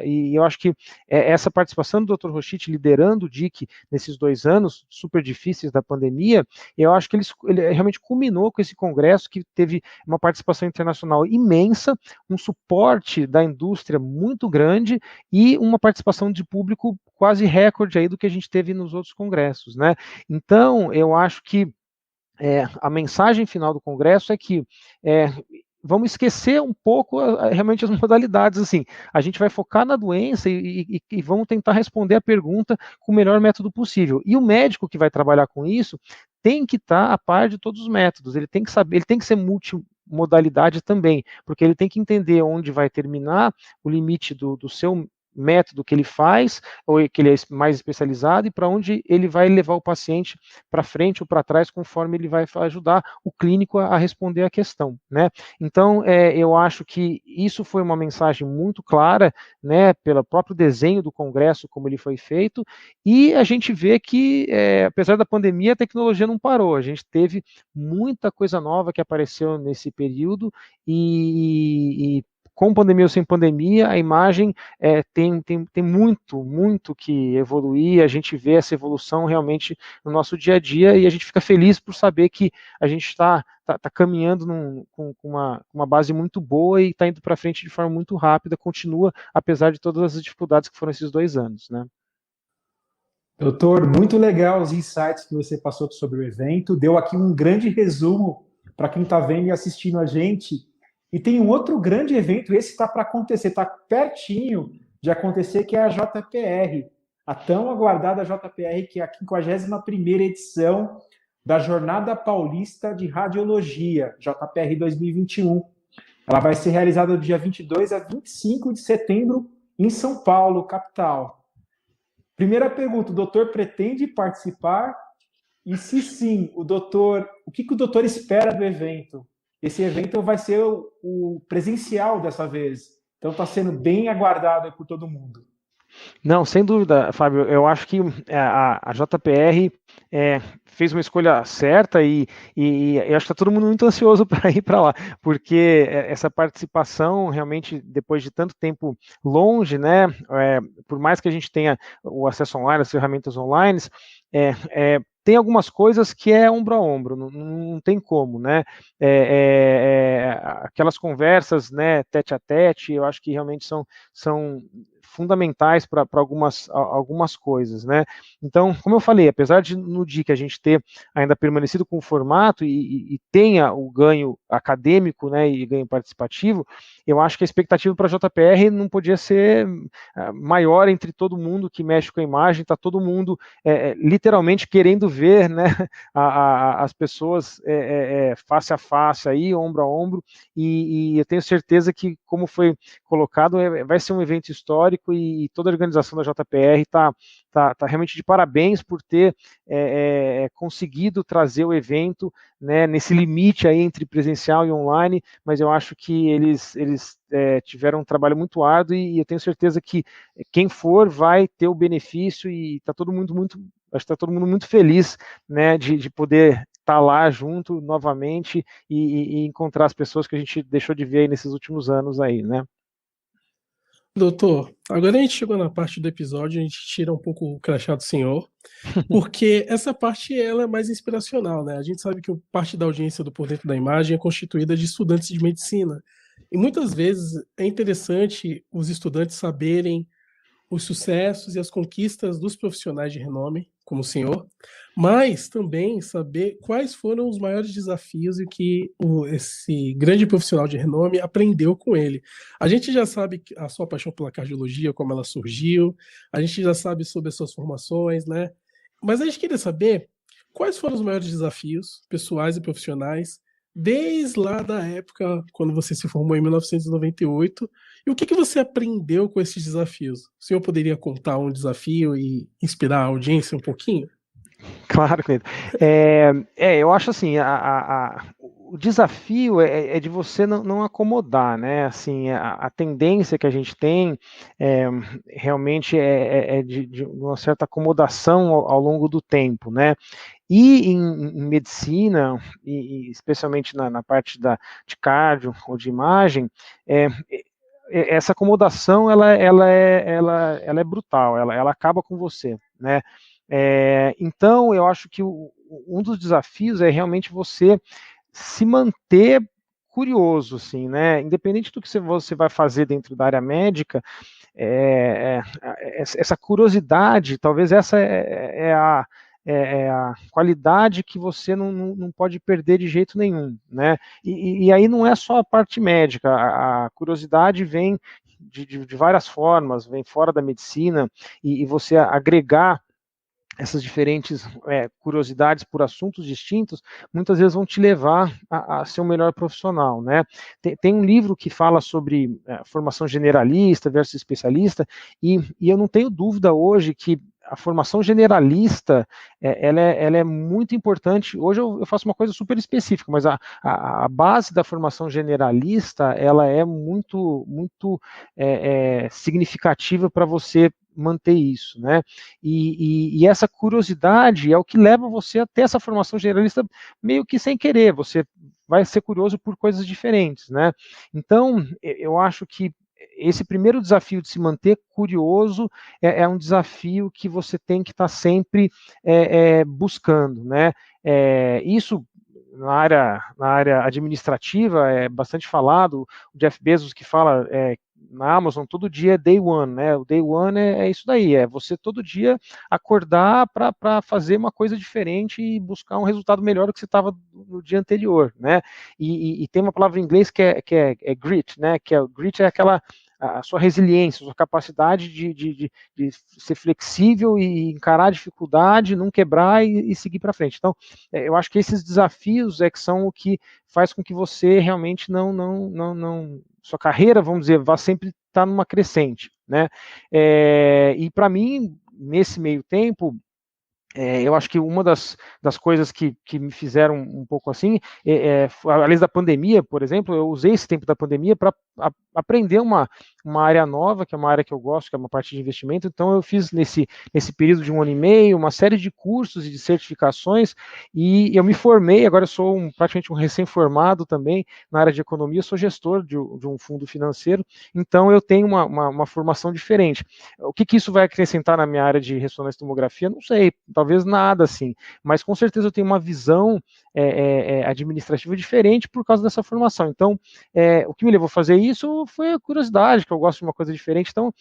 E eu acho que essa participação do Dr. Rotich liderando o DIC nesses 2 anos super difíceis da pandemia, eu acho que ele realmente culminou com esse congresso que teve uma participação internacional imensa, um suporte da indústria muito grande e uma participação de público quase recorde aí do que a gente teve nos outros congressos, né? Então, eu acho que a mensagem final do congresso é que vamos esquecer um pouco realmente as modalidades, assim, a gente vai focar na doença e vamos tentar responder a pergunta com o melhor método possível. E o médico que vai trabalhar com isso tem que estar a par de todos os métodos, ele tem que saber, ele tem que ser multimodalidade também, porque ele tem que entender onde vai terminar o limite do seu método que ele faz, ou que ele é mais especializado, e para onde ele vai levar o paciente para frente ou para trás, conforme ele vai ajudar o clínico a responder a questão, né? Então, eu acho que isso foi uma mensagem muito clara, né, pelo próprio desenho do congresso, como ele foi feito, e a gente vê que, apesar da pandemia, a tecnologia não parou, a gente teve muita coisa nova que apareceu nesse período, e com pandemia ou sem pandemia, a imagem tem muito que evoluir, a gente vê essa evolução realmente no nosso dia a dia, e a gente fica feliz por saber que a gente está caminhando com uma base muito boa e está indo para frente de forma muito rápida, continua, apesar de todas as dificuldades que foram esses 2 anos, né? Doutor, muito legal os insights que você passou sobre o evento, deu aqui um grande resumo para quem está vendo e assistindo a gente. E tem um outro grande evento, esse está para acontecer, está pertinho de acontecer, que é a JPR, a tão aguardada JPR, que é a 51ª edição da Jornada Paulista de Radiologia, JPR 2021. Ela vai ser realizada do dia 22 a 25 de setembro em São Paulo, capital. Primeira pergunta, o doutor pretende participar? E se sim, o que o doutor espera do evento? Esse evento vai ser o presencial dessa vez, então está sendo bem aguardado por todo mundo. Não, sem dúvida, Fábio, eu acho que a JPR fez uma escolha certa e eu acho que está todo mundo muito ansioso para ir para lá, porque essa participação realmente, depois de tanto tempo longe, né, por mais que a gente tenha o acesso online, as ferramentas online, tem algumas coisas que é ombro a ombro, não tem como, né? Aquelas conversas, né, tete a tete, eu acho que realmente são fundamentais para algumas coisas, né? Então, como eu falei, apesar de no dia que a gente ter ainda permanecido com o formato e tenha o ganho acadêmico, né, e ganho participativo, eu acho que a expectativa para a JPR não podia ser maior entre todo mundo que mexe com a imagem, está todo mundo literalmente querendo ver, né, as pessoas face a face aí, ombro a ombro, e eu tenho certeza que, como foi colocado, vai ser um evento histórico e toda a organização da JPR está realmente de parabéns por ter conseguido trazer o evento, né, nesse limite aí entre presencial e online, mas eu acho que eles tiveram um trabalho muito árduo e eu tenho certeza que quem for vai ter o benefício e está todo mundo muito feliz, né, de poder estar lá junto novamente e encontrar as pessoas que a gente deixou de ver aí nesses últimos anos aí, né? Doutor, agora a gente chegou na parte do episódio, a gente tira um pouco o crachá do senhor, porque essa parte ela é mais inspiracional, né? A gente sabe que parte da audiência do Por Dentro da Imagem é constituída de estudantes de medicina. E muitas vezes é interessante os estudantes saberem os sucessos e as conquistas dos profissionais de renome, como o senhor, mas também saber quais foram os maiores desafios e que esse grande profissional de renome aprendeu com ele. A gente já sabe a sua paixão pela cardiologia, como ela surgiu, a gente já sabe sobre as suas formações, né? Mas a gente queria saber quais foram os maiores desafios pessoais e profissionais desde lá da época, quando você se formou em 1998, e o que você aprendeu com esses desafios? O senhor poderia contar um desafio e inspirar a audiência um pouquinho? Claro, Cleiton. Eu acho assim, o desafio é de você não acomodar, né? Assim, a tendência que a gente tem realmente é de uma certa acomodação ao longo do tempo, né? E em medicina, e especialmente na parte de cardio ou de imagem, essa acomodação ela é brutal, ela acaba com você, né? Então, eu acho que um dos desafios é realmente você se manter curioso, assim, né? Independente do que você vai fazer dentro da área médica, essa curiosidade, talvez essa é a qualidade que você não pode perder de jeito nenhum, né? E aí não é só a parte médica, a curiosidade vem de várias formas, vem fora da medicina, e você agregar essas diferentes curiosidades por assuntos distintos, muitas vezes vão te levar a ser um melhor profissional, né? Tem um livro que fala sobre formação generalista versus especialista, e eu não tenho dúvida hoje que a formação generalista, ela é muito importante. Hoje eu faço uma coisa super específica, mas a base da formação generalista, ela é muito significativa para você manter isso, né? E essa curiosidade é o que leva você a ter essa formação generalista meio que sem querer, você vai ser curioso por coisas diferentes, né? Então, eu acho que esse primeiro desafio de se manter curioso é um desafio que você tem que estar sempre buscando, né? Isso na área administrativa é bastante falado, o Jeff Bezos que fala na Amazon todo dia é day one, né? O day one é isso daí, é você todo dia acordar para fazer uma coisa diferente e buscar um resultado melhor do que você estava no dia anterior, né? E tem uma palavra em inglês que é grit, né? Que grit é a sua resiliência, a sua capacidade de ser flexível e encarar a dificuldade, não quebrar e seguir para frente. Então, eu acho que esses desafios que são o que faz com que você realmente sua carreira, vamos dizer, vá sempre estar numa crescente, né? E para mim, nesse meio tempo, eu acho que uma das coisas que me fizeram um pouco assim, além da pandemia, por exemplo, eu usei esse tempo da pandemia para aprender uma área nova, que é uma área que eu gosto, que é uma parte de investimento. Então eu fiz nesse período de 1 ano e meio, uma série de cursos e de certificações, e eu me formei, agora eu sou praticamente um recém-formado também na área de economia, eu sou gestor de um fundo financeiro, então eu tenho uma formação diferente. O que isso vai acrescentar na minha área de ressonância e tomografia? Não sei, talvez nada assim, mas com certeza eu tenho uma visão administrativa diferente por causa dessa formação. Então, o que me levou a fazer isso foi a curiosidade, que eu gosto de uma coisa diferente. Então,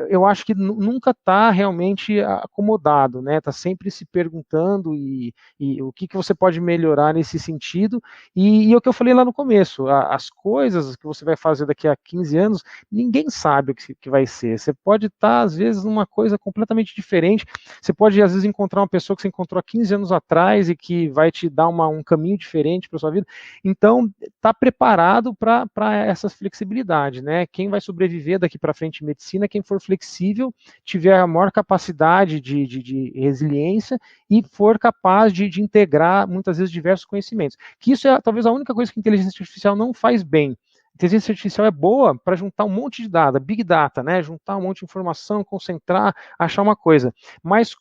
eu acho que nunca está realmente acomodado, né? Está sempre se perguntando e o que você pode melhorar nesse sentido. E é o que eu falei lá no começo, as coisas que você vai fazer daqui a 15 anos, ninguém sabe o que vai ser. Você pode estar, às vezes, numa coisa completamente diferente. Você pode, às vezes, encontrar uma pessoa que você encontrou há 15 anos atrás e que vai te dar um caminho diferente para a sua vida. Então, está preparado para essa flexibilidade, né? Quem vai sobreviver daqui para frente em medicina é quem for flexível, tiver a maior capacidade de resiliência e for capaz de integrar, muitas vezes, diversos conhecimentos. Que isso é talvez a única coisa que a inteligência artificial não faz bem. A inteligência artificial é boa para juntar um monte de dados, big data, né? Juntar um monte de informação, concentrar, achar uma coisa. Mas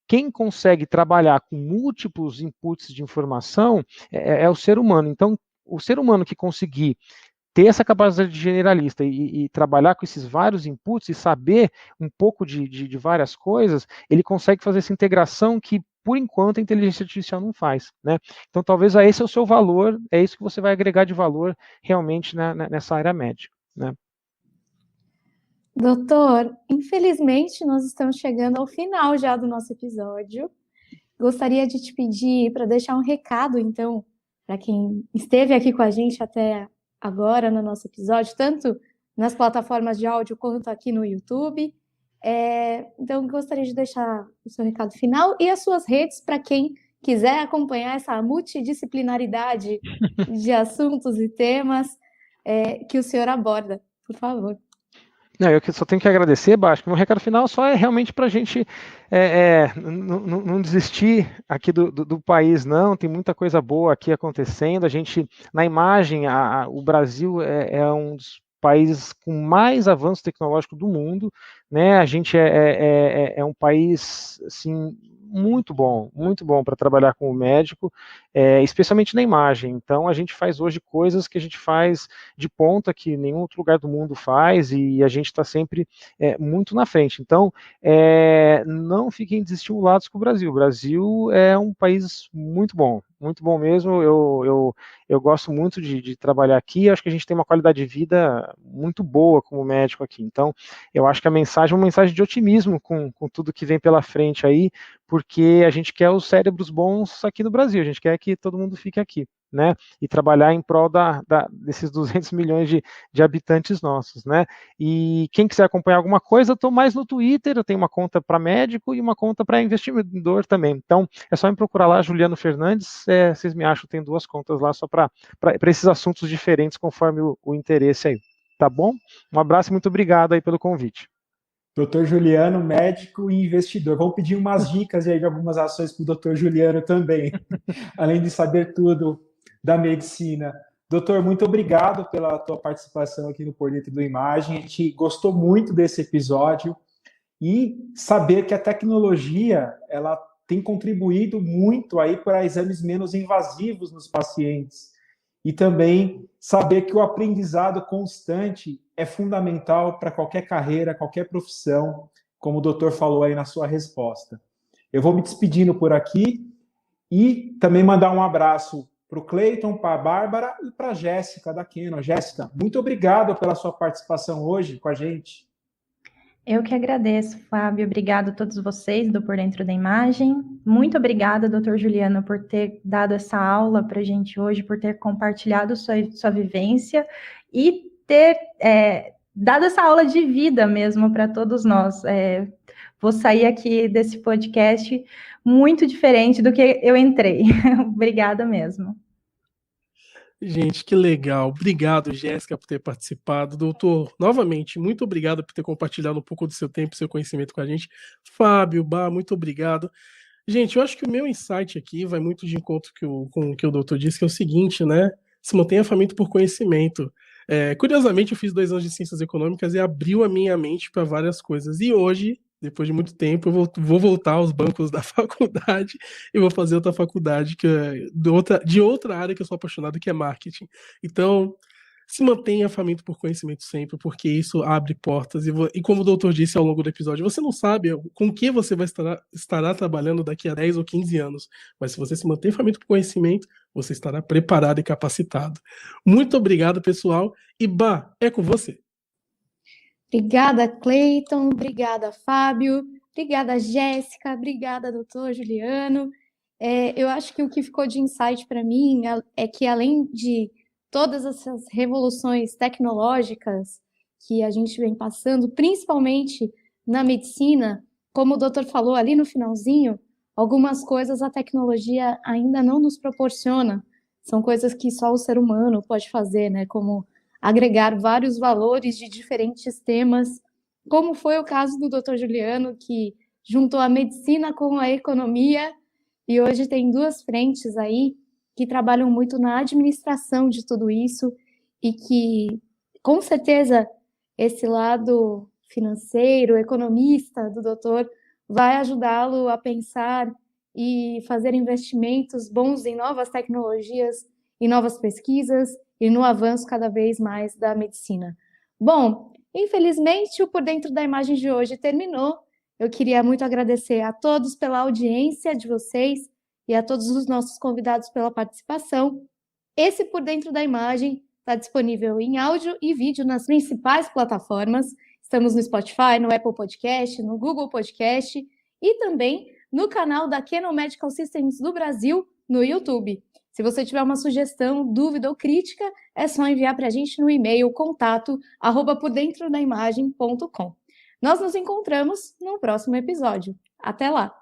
quem consegue trabalhar com múltiplos inputs de informação é o ser humano. Então, o ser humano que conseguir ter essa capacidade de generalista e trabalhar com esses vários inputs e saber um pouco de várias coisas, ele consegue fazer essa integração que, por enquanto, a inteligência artificial não faz, né? Então, talvez esse é o seu valor, é isso que você vai agregar de valor realmente nessa área médica, né? Doutor, infelizmente nós estamos chegando ao final já do nosso episódio. Gostaria de te pedir para deixar um recado, então, para quem esteve aqui com a gente até agora no nosso episódio, tanto nas plataformas de áudio quanto aqui no YouTube. Então, gostaria de deixar o seu recado final e as suas redes para quem quiser acompanhar essa multidisciplinaridade de assuntos e temas que o senhor aborda, por favor. Não, eu só tenho que agradecer, Baixo. Meu recado final só é realmente para a gente não desistir aqui do país, não. Tem muita coisa boa aqui acontecendo. A gente, na imagem, o Brasil é um dos países com mais avanço tecnológico do mundo, né? A gente é um país, assim, muito bom para trabalhar como médico, especialmente na imagem. Então, a gente faz hoje coisas que a gente faz de ponta, que nenhum outro lugar do mundo faz, e a gente está sempre muito na frente. Então, não fiquem desestimulados com o Brasil. O Brasil é um país muito bom mesmo. Eu gosto muito de trabalhar aqui. Acho que a gente tem uma qualidade de vida muito boa como médico aqui. Então, eu acho que a mensagem é uma mensagem de otimismo com tudo que vem pela frente aí, porque a gente quer os cérebros bons aqui no Brasil, a gente quer que todo mundo fique aqui, né? E trabalhar em prol desses 200 milhões de habitantes nossos, né? E quem quiser acompanhar alguma coisa, eu estou mais no Twitter, eu tenho uma conta para médico e uma conta para investidor também. Então, é só me procurar lá, Juliano Fernandes, vocês me acham, tem 2 contas lá só para esses assuntos diferentes, conforme o interesse aí. Tá bom? Um abraço e muito obrigado aí pelo convite. Doutor Juliano, médico e investidor. Vamos pedir umas dicas aí de algumas ações para o doutor Juliano também, além de saber tudo da medicina. Doutor, muito obrigado pela tua participação aqui no Por Dentro da Imagem. A gente gostou muito desse episódio e saber que a tecnologia ela tem contribuído muito aí para exames menos invasivos nos pacientes. E também saber que o aprendizado constante é fundamental para qualquer carreira, qualquer profissão, como o doutor falou aí na sua resposta. Eu vou me despedindo por aqui e também mandar um abraço para o Cleiton, para a Bárbara e para a Jéssica da Canon. Jéssica, muito obrigado pela sua participação hoje com a gente. Eu que agradeço, Fábio. Obrigado a todos vocês do Por Dentro da Imagem. Muito obrigada, doutor Juliano, por ter dado essa aula para a gente hoje, por ter compartilhado sua vivência e ter dado essa aula de vida mesmo para todos nós. Vou sair aqui desse podcast muito diferente do que eu entrei. Obrigada mesmo. Gente, que legal. Obrigado, Jéssica, por ter participado. Doutor, novamente, muito obrigado por ter compartilhado um pouco do seu tempo, seu conhecimento com a gente. Fábio, Bá, muito obrigado. Gente, eu acho que o meu insight aqui vai muito de encontro com o que o doutor disse, que é o seguinte, né? Se mantenha faminto por conhecimento. Curiosamente, eu fiz 2 anos de Ciências Econômicas e abriu a minha mente para várias coisas. E hoje, depois de muito tempo, eu vou voltar aos bancos da faculdade e vou fazer outra faculdade que é de outra área que eu sou apaixonado, que é marketing. Então, se mantenha faminto por conhecimento sempre, porque isso abre portas. E como o doutor disse ao longo do episódio, você não sabe com que você estará trabalhando daqui a 10 ou 15 anos. Mas se você se manter faminto por conhecimento, você estará preparado e capacitado. Muito obrigado, pessoal. E Bá, é com você. Obrigada, Cleiton. Obrigada, Fábio. Obrigada, Jéssica. Obrigada, doutor Juliano. Eu acho que o que ficou de insight para mim é que, além de todas essas revoluções tecnológicas que a gente vem passando, principalmente na medicina, como o doutor falou ali no finalzinho, algumas coisas a tecnologia ainda não nos proporciona. São coisas que só o ser humano pode fazer, né? Como agregar vários valores de diferentes temas, como foi o caso do doutor Juliano, que juntou a medicina com a economia, e hoje tem 2 frentes aí que trabalham muito na administração de tudo isso, e que, com certeza, esse lado financeiro, economista do doutor, vai ajudá-lo a pensar e fazer investimentos bons em novas tecnologias, em novas pesquisas, e no avanço cada vez mais da medicina. Bom, infelizmente o Por Dentro da Imagem de hoje terminou. Eu queria muito agradecer a todos pela audiência de vocês e a todos os nossos convidados pela participação. Esse Por Dentro da Imagem está disponível em áudio e vídeo nas principais plataformas. Estamos no Spotify, no Apple Podcast, no Google Podcast e também no canal da Canon Medical Systems do Brasil no YouTube. Se você tiver uma sugestão, dúvida ou crítica, é só enviar para a gente no e-mail contato@pordentrodaimagem.com. Nós nos encontramos no próximo episódio. Até lá!